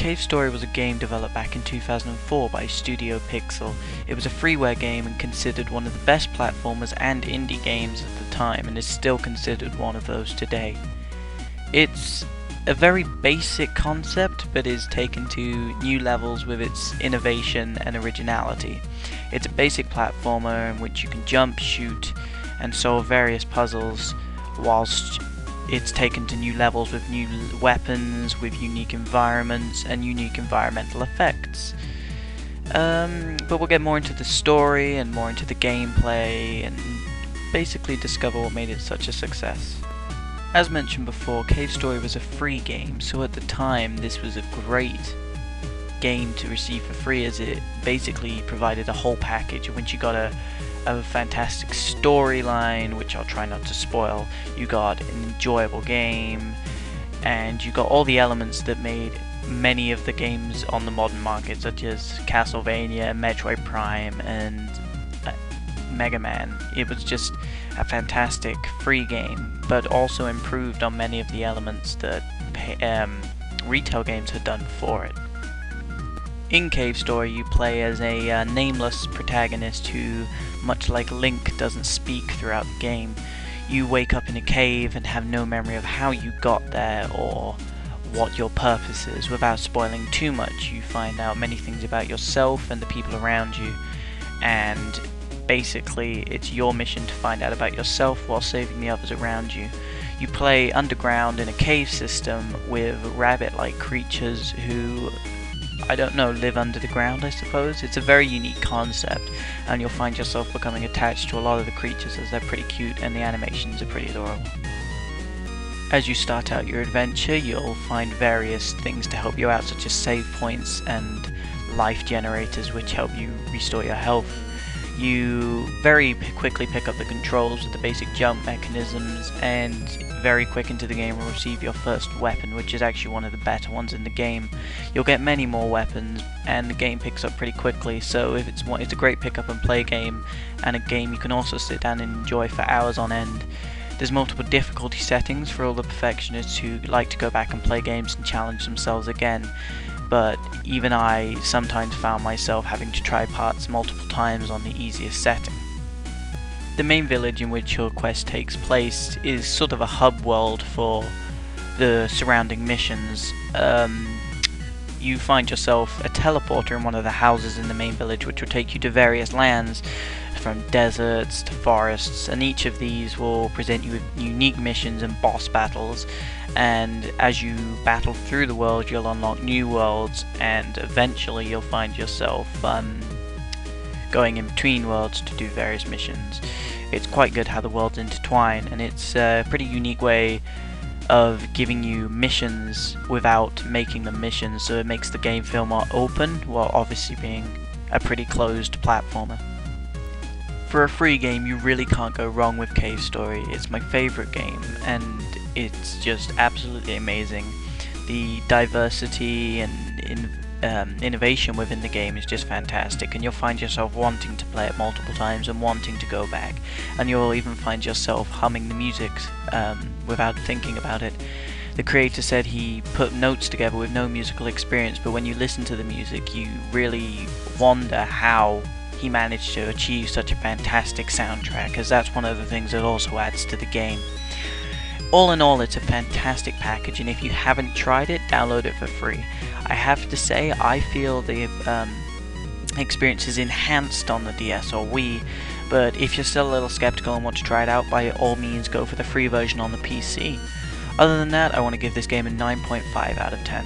Cave Story was a game developed back in 2004 by Studio Pixel. It was a freeware game and considered one of the best platformers and indie games at the time, and is still considered one of those today. It's a very basic concept, but is taken to new levels with its innovation and originality. It's a basic platformer in which you can jump, shoot, and solve various puzzles, whilst it's taken to new levels with new weapons, with unique environments and unique environmental effects. But we'll get more into the story and more into the gameplay and basically discover what made it such a success. As mentioned before, Cave Story was a free game, so at the time this was a great game to receive for free, as it basically provided a whole package in which you got a fantastic storyline, which I'll try not to spoil. You got an enjoyable game, and you got all the elements that made many of the games on the modern market, such as Castlevania, Metroid Prime, and Mega Man. It was just a fantastic free game, but also improved on many of the elements that retail games had done for it. In Cave Story, you play as a nameless protagonist who, much like Link, doesn't speak throughout the game. You wake up in a cave and have no memory of how you got there or what your purpose is. Without spoiling too much, you find out many things about yourself and the people around you, and basically it's your mission to find out about yourself while saving the others around you. You play underground in a cave system with rabbit-like creatures who, I don't know, live under the ground, I suppose. It's a very unique concept, and you'll find yourself becoming attached to a lot of the creatures, as they're pretty cute and the animations are pretty adorable. As you start out your adventure, you'll find various things to help you out, such as save points and life generators, which help you restore your health. You very quickly pick up the controls with the basic jump mechanisms, and very quick into the game will receive your first weapon, which is actually one of the better ones in the game. You'll get many more weapons, and the game picks up pretty quickly, so if it's a great pick up and play game, and a game you can also sit down and enjoy for hours on end. There's multiple difficulty settings for all the perfectionists who like to go back and play games and challenge themselves again, but even I sometimes found myself having to try parts multiple times on the easiest setting. The main village in which your quest takes place is sort of a hub world for the surrounding missions. You find yourself a teleporter in one of the houses in the main village, which will take you to various lands, from deserts to forests, and each of these will present you with unique missions and boss battles, and as you battle through the world you'll unlock new worlds, and eventually you'll find yourself going in between worlds to do various missions. It's quite good how the worlds intertwine, and it's a pretty unique way of giving you missions without making them missions, so it makes the game feel more open while obviously being a pretty closed platformer. For a free game, you really can't go wrong with Cave Story. It's my favorite game, and it's just absolutely amazing. The diversity and innovation within the game is just fantastic, and you'll find yourself wanting to play it multiple times and wanting to go back, and you'll even find yourself humming the music without thinking about it. The creator said he put notes together with no musical experience, but when you listen to the music you really wonder how he managed to achieve such a fantastic soundtrack, as that's one of the things that also adds to the game. All in all, it's a fantastic package, and if you haven't tried it, download it for free. I have to say, I feel the experience is enhanced on the DS or Wii, but if you're still a little skeptical and want to try it out, by all means go for the free version on the PC. Other than that, I want to give this game a 9.5 out of 10.